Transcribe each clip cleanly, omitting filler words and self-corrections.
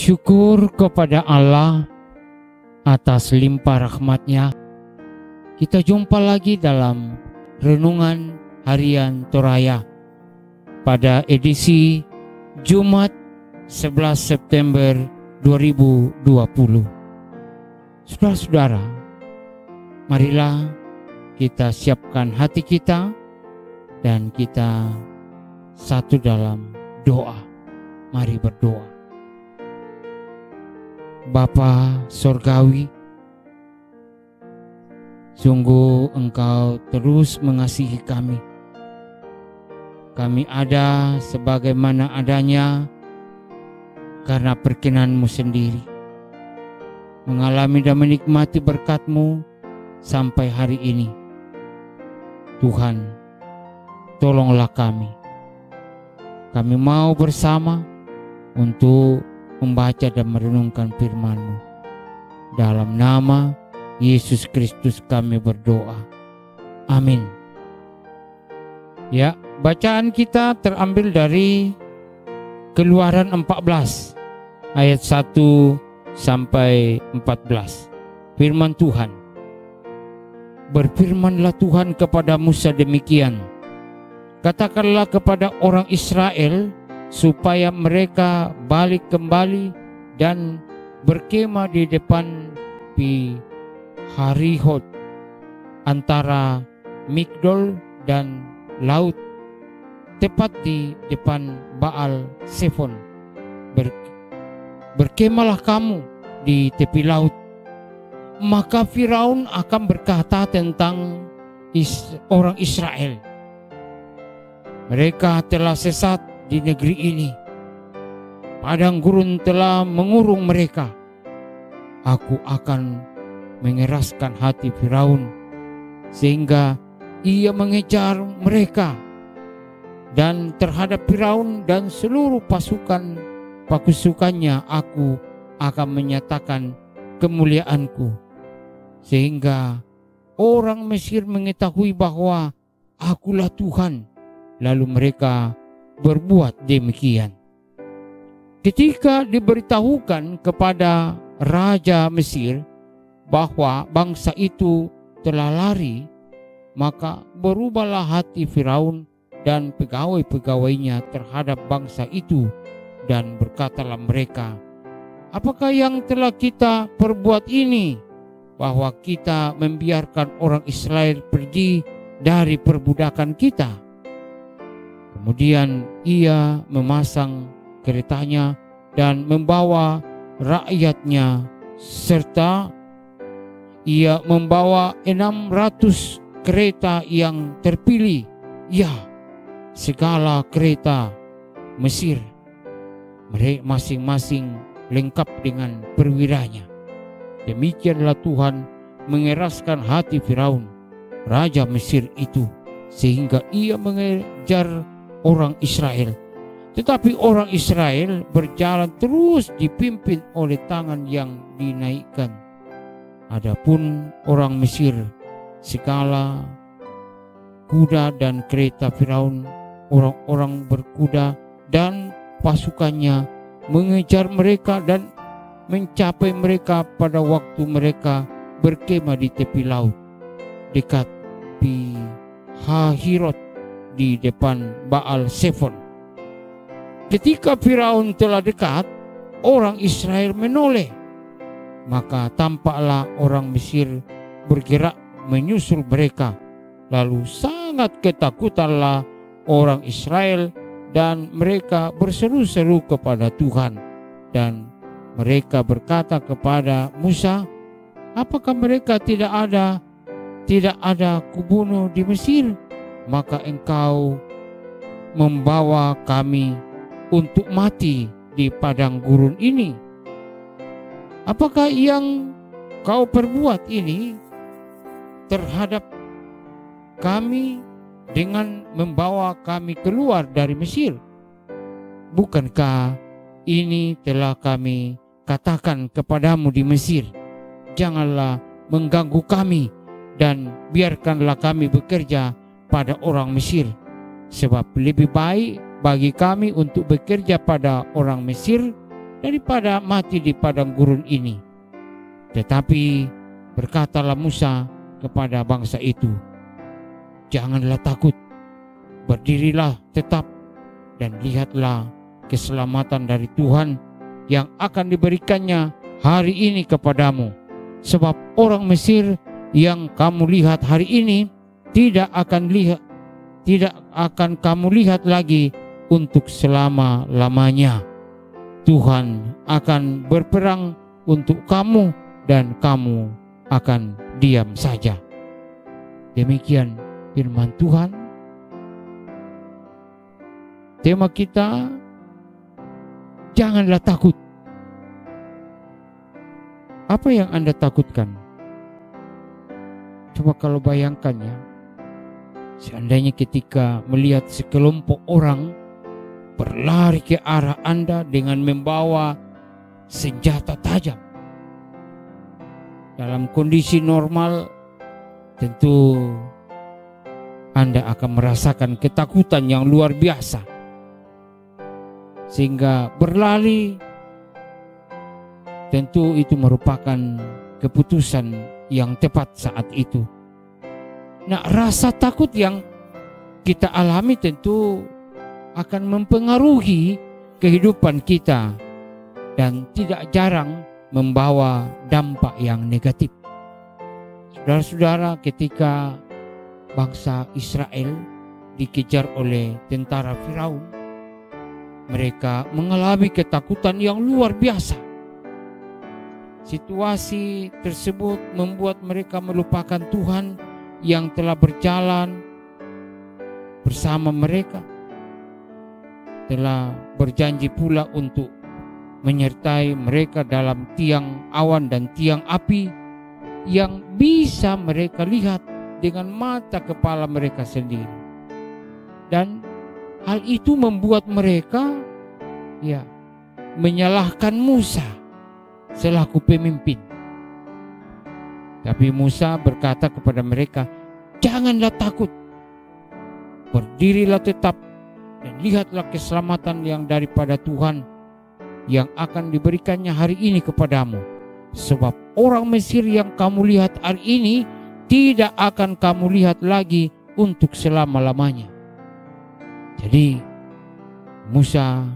Syukur kepada Allah atas limpah rahmat-Nya. Kita jumpa lagi dalam Renungan Harian Toraya pada edisi Jumat 11 September 2020. Saudara-saudara, marilah kita siapkan hati kita dan kita satu dalam doa. Mari berdoa. Bapa Sorgawi, sungguh Engkau terus mengasihi kami. Kami ada sebagaimana adanya karena perkenan-Mu sendiri. Mengalami dan menikmati berkat-Mu sampai hari ini. Tuhan, tolonglah kami. Kami mau bersama untuk membaca dan merenungkan firman-Mu. Dalam nama Yesus Kristus kami berdoa. Amin. Ya, bacaan kita terambil dari Keluaran 14 ayat 1 sampai 14. Firman Tuhan. Berfirmanlah Tuhan kepada Musa demikian. Katakanlah kepada orang Israel supaya mereka balik kembali dan berkemah di depan Pi-Harihot antara Migdol dan laut, tepat di depan Baal Sefon. Berkemahlah kamu di tepi laut. Maka Firaun akan berkata tentang orang Israel, mereka telah sesat di negeri ini. Padang gurun telah mengurung mereka. Aku akan mengeraskan hati Firaun sehingga ia mengejar mereka, dan terhadap Firaun dan seluruh pasukannya aku akan menyatakan kemuliaanku, sehingga orang Mesir mengetahui bahwa akulah Tuhan. Lalu mereka berbuat demikian. Ketika diberitahukan kepada Raja Mesir bahwa bangsa itu telah lari, maka berubahlah hati Firaun dan pegawai-pegawainya terhadap bangsa itu, dan berkatalah mereka, apakah yang telah kita perbuat ini, bahwa kita membiarkan orang Israel pergi dari perbudakan kita? Kemudian ia memasang keretanya dan membawa rakyatnya, serta ia membawa 600 kereta yang terpilih, ya, segala kereta Mesir, mereka masing-masing lengkap dengan perwiranya. Demikianlah Tuhan mengeraskan hati Firaun, Raja Mesir itu, sehingga ia mengejar orang Israel. Tetapi orang Israel berjalan terus dipimpin oleh tangan yang dinaikkan. Adapun orang Mesir, segala kuda dan kereta Firaun, orang-orang berkuda dan pasukannya mengejar mereka dan mencapai mereka pada waktu mereka berkemah di tepi laut dekat Pi-Hahirot di depan Baal Sefon. Ketika Firaun telah dekat, orang Israel menoleh. Maka tampaklah orang Mesir bergerak menyusul mereka. Lalu sangat ketakutanlah orang Israel, dan mereka berseru-seru kepada Tuhan. Dan mereka berkata kepada Musa, apakah mereka tidak ada kubunuh di Mesir? Maka engkau membawa kami untuk mati di padang gurun ini. Apakah yang kau perbuat ini terhadap kami dengan membawa kami keluar dari Mesir? Bukankah ini telah kami katakan kepadamu di Mesir, janganlah mengganggu kami dan biarkanlah kami bekerja pada orang Mesir, sebab lebih baik bagi kami untuk bekerja pada orang Mesir daripada mati di padang gurun ini. Tetapi berkatalah Musa kepada bangsa itu, janganlah takut, berdirilah tetap dan lihatlah keselamatan dari Tuhan yang akan diberikannya hari ini kepadamu. Sebab orang Mesir yang kamu lihat hari ini tidak akan kamu lihat lagi untuk selama-lamanya. Tuhan akan berperang untuk kamu dan kamu akan diam saja. Demikian firman Tuhan. Tema kita, janganlah takut. Apa yang Anda takutkan? Coba kalau bayangkan ya, seandainya ketika melihat sekelompok orang berlari ke arah Anda dengan membawa senjata tajam. Dalam kondisi normal tentu Anda akan merasakan ketakutan yang luar biasa, sehingga berlari tentu itu merupakan keputusan yang tepat saat itu. Nah, rasa takut yang kita alami tentu akan mempengaruhi kehidupan kita dan tidak jarang membawa dampak yang negatif. Saudara-saudara, ketika bangsa Israel dikejar oleh tentara Firaun, mereka mengalami ketakutan yang luar biasa. Situasi tersebut membuat mereka melupakan Tuhan yang telah berjalan bersama mereka, telah berjanji pula untuk menyertai mereka dalam tiang awan dan tiang api yang bisa mereka lihat dengan mata kepala mereka sendiri. Dan hal itu membuat mereka menyalahkan Musa selaku pemimpin. Tapi Musa berkata kepada mereka, janganlah takut, berdirilah tetap dan lihatlah keselamatan yang daripada Tuhan yang akan diberikannya hari ini kepadamu. Sebab orang Mesir yang kamu lihat hari ini tidak akan kamu lihat lagi untuk selama-lamanya. Jadi Musa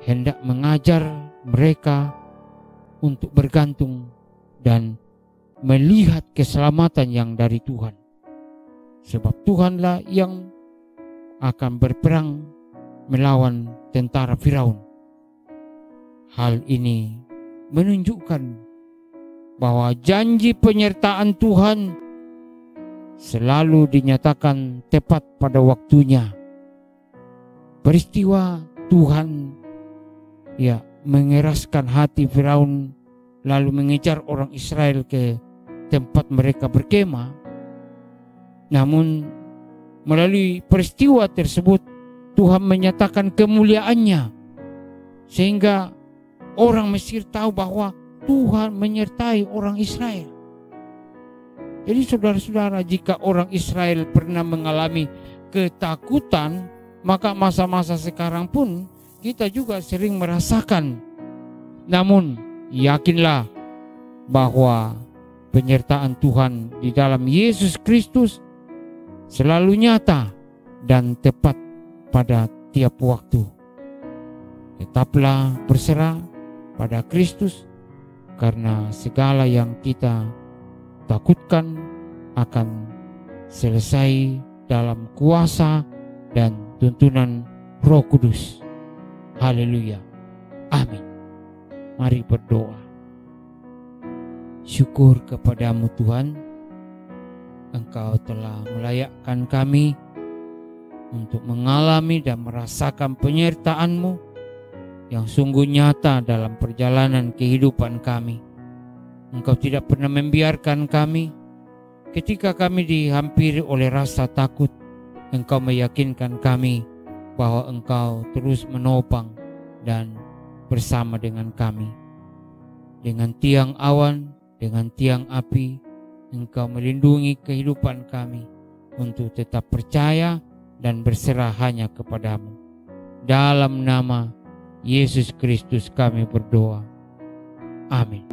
hendak mengajar mereka untuk bergantung dan melihat keselamatan yang dari Tuhan. Sebab Tuhanlah yang akan berperang melawan tentara Firaun. Hal ini menunjukkan bahwa janji penyertaan Tuhan selalu dinyatakan tepat pada waktunya. Peristiwa Tuhan mengeraskan hati Firaun lalu mengejar orang Israel ke tempat mereka berkemah. Namun melalui peristiwa tersebut Tuhan menyatakan kemuliaannya, sehingga orang Mesir tahu bahwa Tuhan menyertai orang Israel. Jadi saudara-saudara, jika orang Israel pernah mengalami ketakutan, maka masa-masa sekarang pun kita juga sering merasakan. Namun yakinlah bahwa penyertaan Tuhan di dalam Yesus Kristus selalu nyata dan tepat pada tiap waktu. Tetaplah berserah pada Kristus, karena segala yang kita takutkan akan selesai dalam kuasa dan tuntunan Roh Kudus. Haleluya. Amin. Mari berdoa. Syukur kepadamu Tuhan, Engkau telah melayakkan kami untuk mengalami dan merasakan penyertaan-Mu yang sungguh nyata dalam perjalanan kehidupan kami. Engkau tidak pernah membiarkan kami ketika kami dihampiri oleh rasa takut. Engkau meyakinkan kami bahwa Engkau terus menopang dan bersama dengan kami. Dengan tiang awan, dengan tiang api, Engkau melindungi kehidupan kami untuk tetap percaya dan berserah hanya kepadamu. Dalam nama Yesus Kristus kami berdoa. Amin.